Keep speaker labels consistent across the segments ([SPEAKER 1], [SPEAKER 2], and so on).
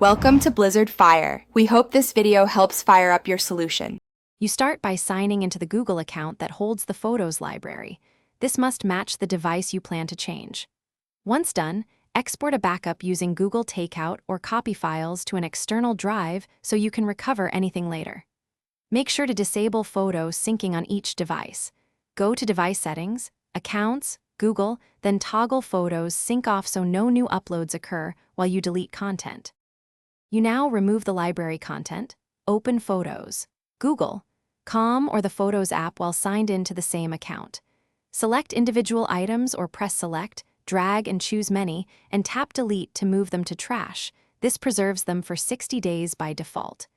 [SPEAKER 1] Welcome to Blizzard Fire. We hope this video helps fire up your solution.
[SPEAKER 2] You start by signing into the Google account that holds the Photos library. This must match the device you plan to change. Once done, export a backup using Google Takeout or copy files to an external drive so you can recover anything later. Make sure to disable Photos syncing on each device. Go to Device Settings, Accounts, Google, then toggle Photos sync off so no new uploads occur while you delete content. You now remove the library content, open Photos, Google, Com or the Photos app while signed in to the same account. Select individual items or press Select, drag and choose Many, and tap Delete to move them to Trash. This preserves them for 60 days by default.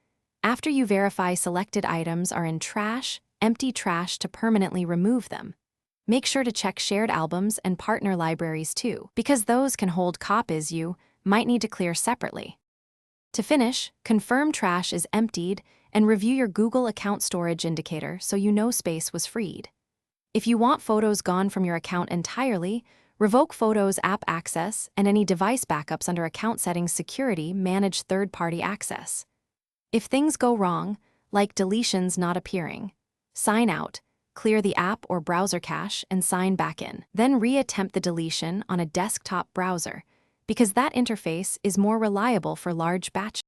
[SPEAKER 2] After you verify selected items are in Trash, empty Trash to permanently remove them. Make sure to check shared albums and partner libraries too, because those can hold copies you might need to clear separately. To finish, confirm trash is emptied and review your Google account storage indicator so you know space was freed. If you want photos gone from your account entirely, revoke Photos app access and any device backups under Account Settings Security manage third-party access. If things go wrong, like deletions not appearing, sign out, clear the app or browser cache, and sign back in. Then re-attempt the deletion on a desktop browser, because that interface is more reliable for large batches.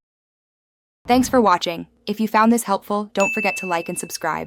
[SPEAKER 1] Thanks for watching. If you found this helpful, don't forget to like and subscribe.